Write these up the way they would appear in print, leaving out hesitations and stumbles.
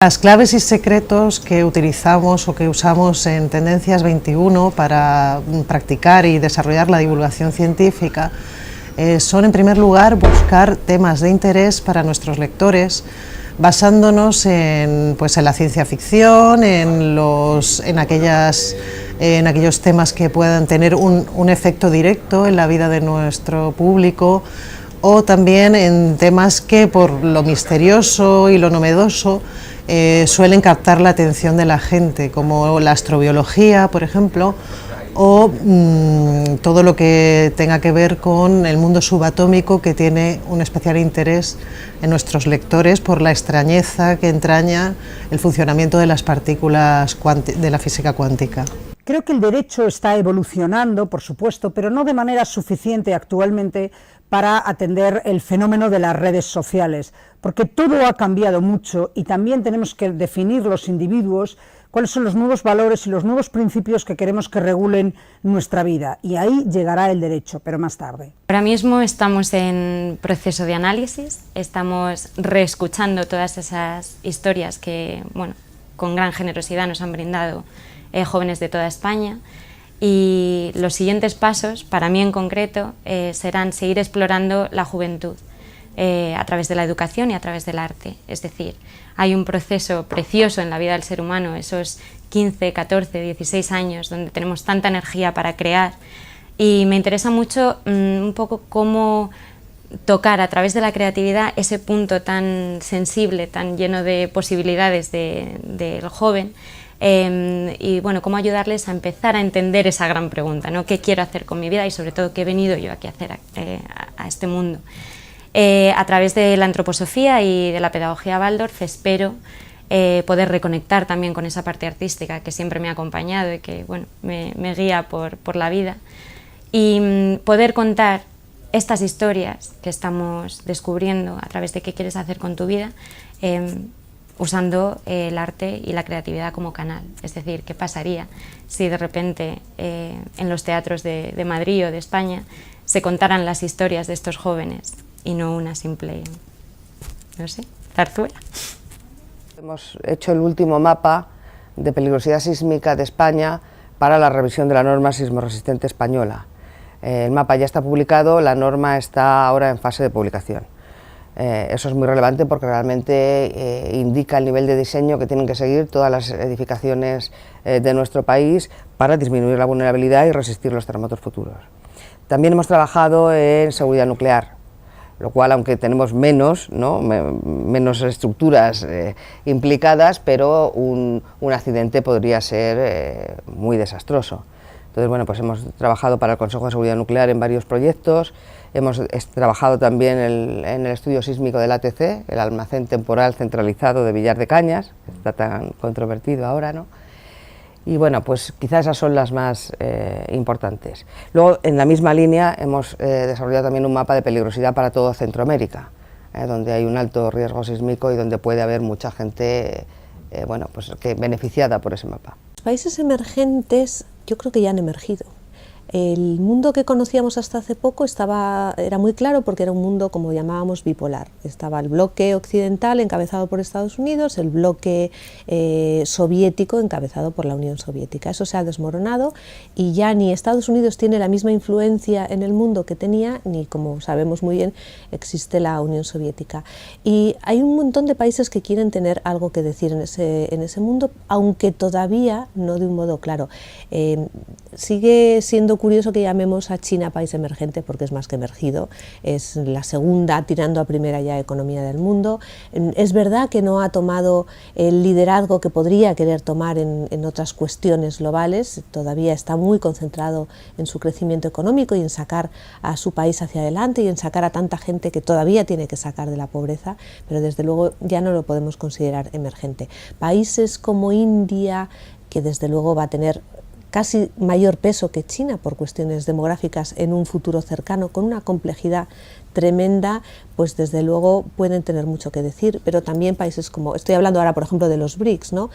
Las claves y secretos que utilizamos o que usamos en Tendencias 21 para practicar y desarrollar la divulgación científica son, en primer lugar, buscar temas de interés para nuestros lectores, basándonos en la ciencia ficción, en aquellos temas que puedan tener un efecto directo en la vida de nuestro público, o también en temas que, por lo misterioso y lo novedoso, suelen captar la atención de la gente, como la astrobiología, por ejemplo, o todo lo que tenga que ver con el mundo subatómico, que tiene un especial interés en nuestros lectores por la extrañeza que entraña el funcionamiento de las partículas de la física cuántica. Creo que el derecho está evolucionando, por supuesto, pero no de manera suficiente actualmente para atender el fenómeno de las redes sociales, porque todo ha cambiado mucho y también tenemos que definir los individuos cuáles son los nuevos valores y los nuevos principios que queremos que regulen nuestra vida, y ahí llegará el derecho, pero más tarde. Ahora mismo estamos en proceso de análisis, estamos reescuchando todas esas historias que, con gran generosidad nos han brindado jóvenes de toda España, y los siguientes pasos, para mí en concreto, serán seguir explorando la juventud a través de la educación y a través del arte. Es decir, hay un proceso precioso en la vida del ser humano, esos 15, 14, 16 años, donde tenemos tanta energía para crear, y me interesa mucho un poco cómo tocar a través de la creatividad ese punto tan sensible, tan lleno de posibilidades del joven, y cómo ayudarles a empezar a entender esa gran pregunta, ¿no? ¿Qué quiero hacer con mi vida y sobre todo qué he venido yo aquí a hacer a este mundo? A través de la antroposofía y de la pedagogía Waldorf espero poder reconectar también con esa parte artística que siempre me ha acompañado y que me guía por la vida, y poder contar estas historias que estamos descubriendo a través de qué quieres hacer con tu vida, usando el arte y la creatividad como canal. Es decir, ¿qué pasaría si de repente en los teatros de Madrid o de España se contaran las historias de estos jóvenes y no una simple, zarzuela? Hemos hecho el último mapa de peligrosidad sísmica de España para la revisión de la norma sismorresistente española. El mapa ya está publicado, la norma está ahora en fase de publicación. Eso es muy relevante porque realmente indica el nivel de diseño que tienen que seguir todas las edificaciones de nuestro país para disminuir la vulnerabilidad y resistir los terremotos futuros. También hemos trabajado en seguridad nuclear, lo cual, aunque tenemos menos estructuras implicadas, pero un accidente podría ser muy desastroso. Entonces, pues hemos trabajado para el Consejo de Seguridad Nuclear en varios proyectos, hemos trabajado también en el estudio sísmico del ATC, el almacén temporal centralizado de Villar de Cañas, que está tan controvertido ahora, ¿no? Y pues quizás esas son las más importantes. Luego, en la misma línea, hemos desarrollado también un mapa de peligrosidad para toda Centroamérica, donde hay un alto riesgo sísmico y donde puede haber mucha gente beneficiada por ese mapa. Los países emergentes yo creo que ya han emergido. El mundo que conocíamos hasta hace poco era muy claro porque era un mundo, como llamábamos, bipolar. Estaba el bloque occidental encabezado por Estados Unidos, el bloque soviético encabezado por la Unión Soviética. Eso se ha desmoronado y ya ni Estados Unidos tiene la misma influencia en el mundo que tenía, ni, como sabemos muy bien, existe la Unión Soviética. Y hay un montón de países que quieren tener algo que decir en ese mundo, aunque todavía no de un modo claro. Sigue siendo curioso que llamemos a China país emergente porque es más que emergido, es la segunda, tirando a primera ya, economía del mundo. Es verdad que no ha tomado el liderazgo que podría querer tomar en otras cuestiones globales, todavía está muy concentrado en su crecimiento económico y en sacar a su país hacia adelante y en sacar a tanta gente que todavía tiene que sacar de la pobreza, pero desde luego ya no lo podemos considerar emergente. Países como India, que desde luego va a tener casi mayor peso que China por cuestiones demográficas en un futuro cercano, con una complejidad tremenda, pues desde luego pueden tener mucho que decir, pero también países como, estoy hablando ahora por ejemplo de los BRICS, ¿no?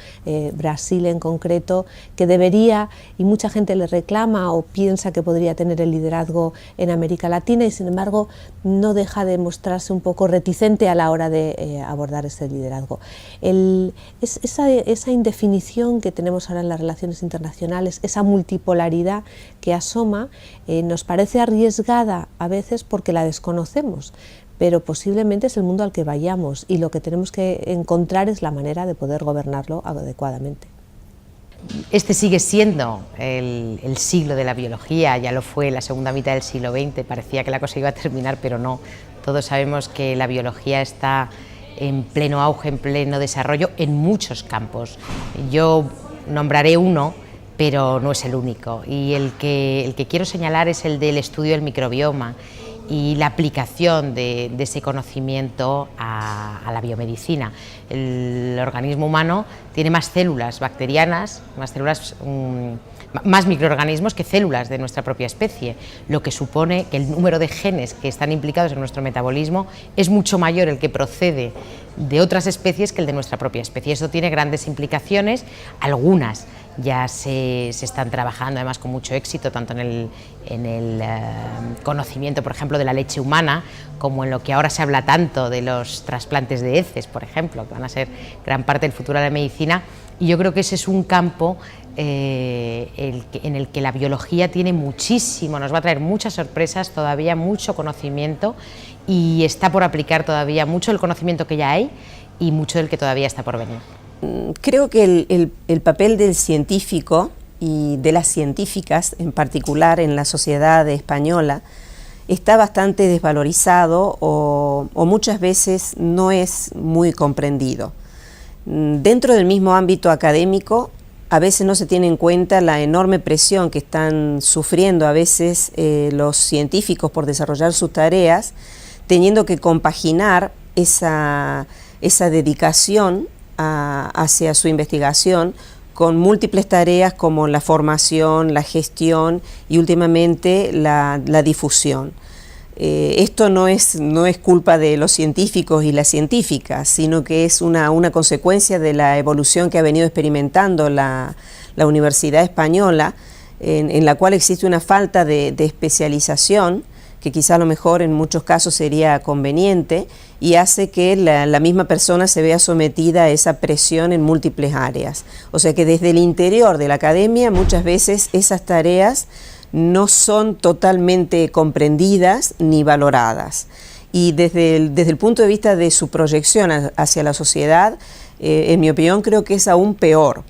Brasil en concreto, que debería, y mucha gente le reclama o piensa que podría tener el liderazgo en América Latina, y sin embargo no deja de mostrarse un poco reticente a la hora de abordar ese liderazgo. Esa indefinición que tenemos ahora en las relaciones internacionales, esa multipolaridad que asoma, nos parece arriesgada a veces porque la desconocemos, pero posiblemente es el mundo al que vayamos, y lo que tenemos que encontrar es la manera de poder gobernarlo adecuadamente. Este sigue siendo el siglo de la biología, ya lo fue la segunda mitad del siglo XX, parecía que la cosa iba a terminar, pero no. Todos sabemos que la biología está en pleno auge, en pleno desarrollo en muchos campos. Yo nombraré uno, pero no es el único, y el que quiero señalar es el del estudio del microbioma y la aplicación de ese conocimiento a la biomedicina. El organismo humano tiene más células bacterianas, más microorganismos que células de nuestra propia especie, lo que supone que el número de genes que están implicados en nuestro metabolismo es mucho mayor el que procede de otras especies que el de nuestra propia especie. Esto tiene grandes implicaciones, algunas ya se están trabajando además con mucho éxito, tanto en el conocimiento, por ejemplo, de la leche humana, como en lo que ahora se habla tanto de los trasplantes de heces, por ejemplo, que van a ser gran parte del futuro de la medicina, y yo creo que ese es un campo en el que la biología tiene muchísimo, nos va a traer muchas sorpresas, todavía mucho conocimiento, y está por aplicar todavía mucho el conocimiento que ya hay y mucho del que todavía está por venir. Creo que el papel del científico y de las científicas en particular en la sociedad española está bastante desvalorizado o muchas veces no es muy comprendido. Dentro del mismo ámbito académico, a veces no se tiene en cuenta la enorme presión que están sufriendo a veces los científicos por desarrollar sus tareas, teniendo que compaginar esa dedicación hacia su investigación con múltiples tareas como la formación, la gestión y últimamente la difusión. Esto no es culpa de los científicos y las científicas, sino que es una consecuencia de la evolución que ha venido experimentando la Universidad Española, en la cual existe una falta de especialización, que quizá a lo mejor en muchos casos sería conveniente, y hace que la misma persona se vea sometida a esa presión en múltiples áreas. O sea que desde el interior de la academia muchas veces esas tareas no son totalmente comprendidas ni valoradas. Y desde el punto de vista de su proyección hacia la sociedad, en mi opinión creo que es aún peor,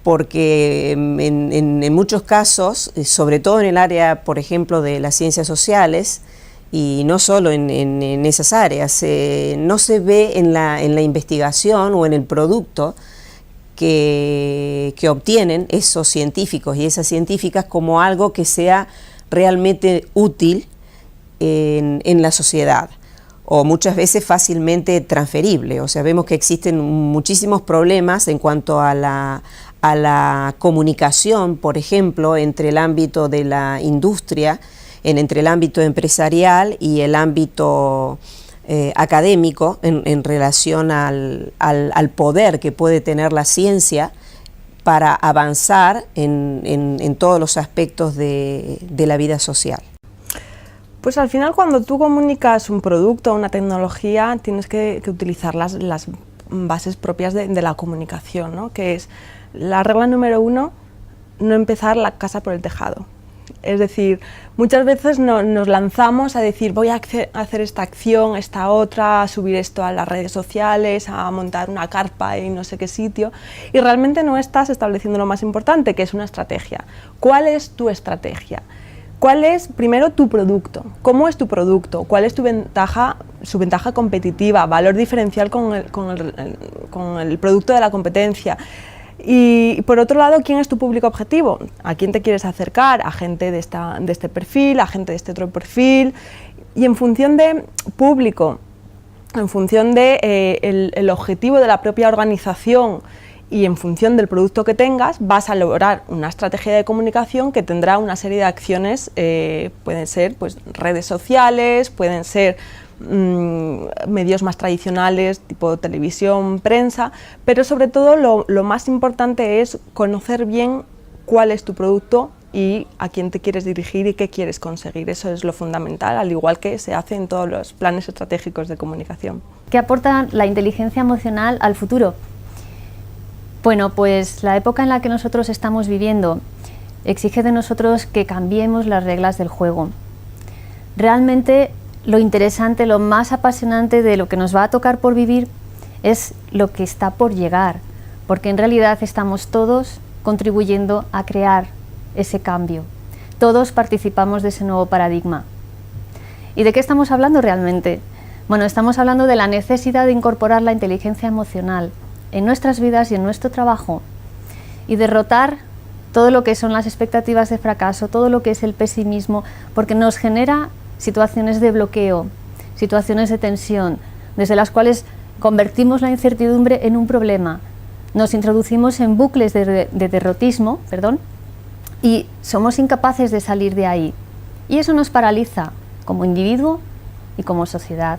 porque en muchos casos, sobre todo en el área, por ejemplo, de las ciencias sociales, y no solo en esas áreas, no se ve en la investigación o en el producto que obtienen esos científicos y esas científicas como algo que sea realmente útil en la sociedad, o muchas veces fácilmente transferible. O sea, vemos que existen muchísimos problemas en cuanto a la comunicación, por ejemplo, entre el ámbito de la industria, entre el ámbito empresarial y el ámbito académico en relación al poder que puede tener la ciencia para avanzar en todos los aspectos de la vida social. Pues al final, cuando tú comunicas un producto o una tecnología, tienes que utilizar las bases propias de la comunicación, ¿no? Que es la regla número 1, no empezar la casa por el tejado. Es decir, muchas veces nos lanzamos a decir voy a hacer esta acción, esta otra, a subir esto a las redes sociales, a montar una carpa en no sé qué sitio, y realmente no estás estableciendo lo más importante, que es una estrategia. ¿Cuál es tu estrategia? ¿Cuál es, primero, tu producto? ¿Cómo es tu producto? ¿Cuál es su ventaja competitiva, valor diferencial con el producto de la competencia? Y por otro lado, ¿quién es tu público objetivo? ¿A quién te quieres acercar? ¿A gente de este perfil? ¿A gente de este otro perfil? Y en función de público, en función de el objetivo de la propia organización y en función del producto que tengas vas a elaborar una estrategia de comunicación que tendrá una serie de acciones, pueden ser pues, redes sociales, pueden ser medios más tradicionales tipo televisión, prensa, pero sobre todo lo más importante es conocer bien cuál es tu producto y a quién te quieres dirigir y qué quieres conseguir. Eso es lo fundamental, al igual que se hace en todos los planes estratégicos de comunicación. ¿Qué aporta la inteligencia emocional al futuro? Bueno, pues la época en la que nosotros estamos viviendo exige de nosotros que cambiemos las reglas del juego. Realmente lo interesante, lo más apasionante de lo que nos va a tocar por vivir es lo que está por llegar, porque en realidad estamos todos contribuyendo a crear ese cambio. Todos participamos de ese nuevo paradigma. ¿Y de qué estamos hablando realmente? Bueno, estamos hablando de la necesidad de incorporar la inteligencia emocional en nuestras vidas y en nuestro trabajo y derrotar todo lo que son las expectativas de fracaso, todo lo que es el pesimismo, porque nos genera situaciones de bloqueo, situaciones de tensión, desde las cuales convertimos la incertidumbre en un problema, nos introducimos en bucles de derrotismo, y somos incapaces de salir de ahí. Y eso nos paraliza como individuo y como sociedad.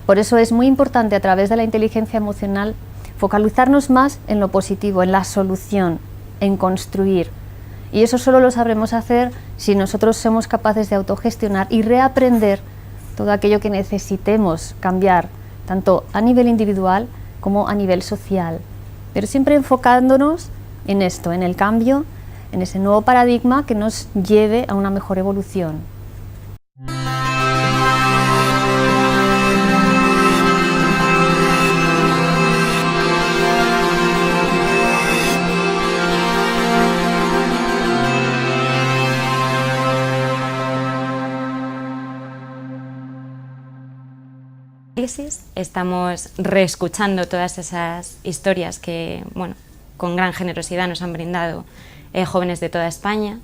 Por eso es muy importante a través de la inteligencia emocional focalizarnos más en lo positivo, en la solución, en construir. Y eso solo lo sabremos hacer si nosotros somos capaces de autogestionar y reaprender todo aquello que necesitemos cambiar, tanto a nivel individual como a nivel social. Pero siempre enfocándonos en esto, en el cambio, en ese nuevo paradigma que nos lleve a una mejor evolución. Estamos reescuchando todas esas historias que, bueno, con gran generosidad nos han brindado jóvenes de toda España,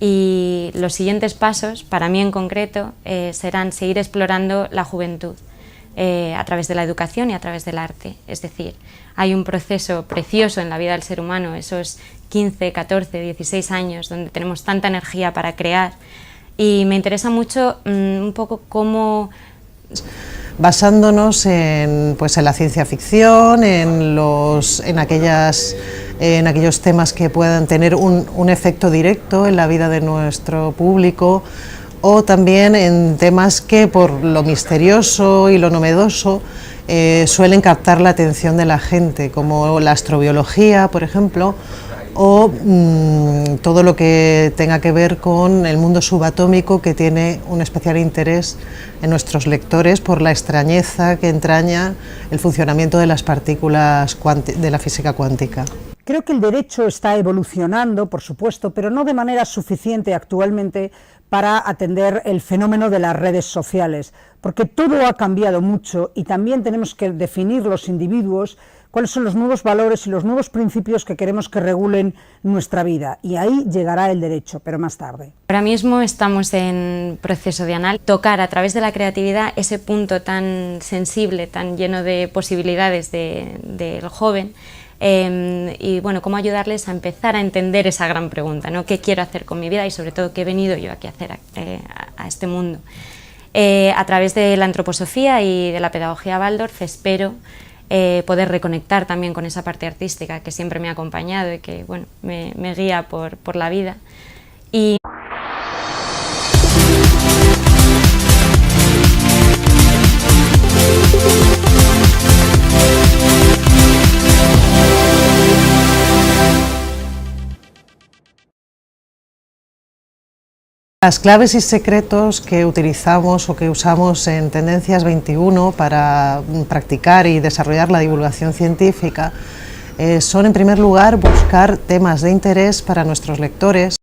y los siguientes pasos, para mí en concreto, serán seguir explorando la juventud a través de la educación y a través del arte. Es decir, hay un proceso precioso en la vida del ser humano, esos 15, 14, 16 años donde tenemos tanta energía para crear, y me interesa mucho un poco cómo... Basándonos en la ciencia ficción, en aquellos temas que puedan tener un efecto directo en la vida de nuestro público, o también en temas que por lo misterioso y lo novedoso suelen captar la atención de la gente, como la astrobiología, por ejemplo, o todo lo que tenga que ver con el mundo subatómico, que tiene un especial interés en nuestros lectores por la extrañeza que entraña el funcionamiento de las partículas de la física cuántica. Creo que el derecho está evolucionando, por supuesto, pero no de manera suficiente actualmente para atender el fenómeno de las redes sociales, porque todo ha cambiado mucho y también tenemos que definir los individuos cuáles son los nuevos valores y los nuevos principios que queremos que regulen nuestra vida, y ahí llegará el derecho, pero más tarde. Ahora mismo estamos en proceso de análisis, tocar a través de la creatividad ese punto tan sensible, tan lleno de posibilidades del joven, y bueno, cómo ayudarles a empezar a entender esa gran pregunta, ¿no? ¿Qué quiero hacer con mi vida y sobre todo qué he venido yo aquí a hacer a este mundo? A través de la antroposofía y de la pedagogía Waldorf espero poder reconectar también con esa parte artística que siempre me ha acompañado y que, bueno, me guía por la vida. Y las claves y secretos que utilizamos o que usamos en Tendencias 21 para practicar y desarrollar la divulgación científica son, en primer lugar, buscar temas de interés para nuestros lectores.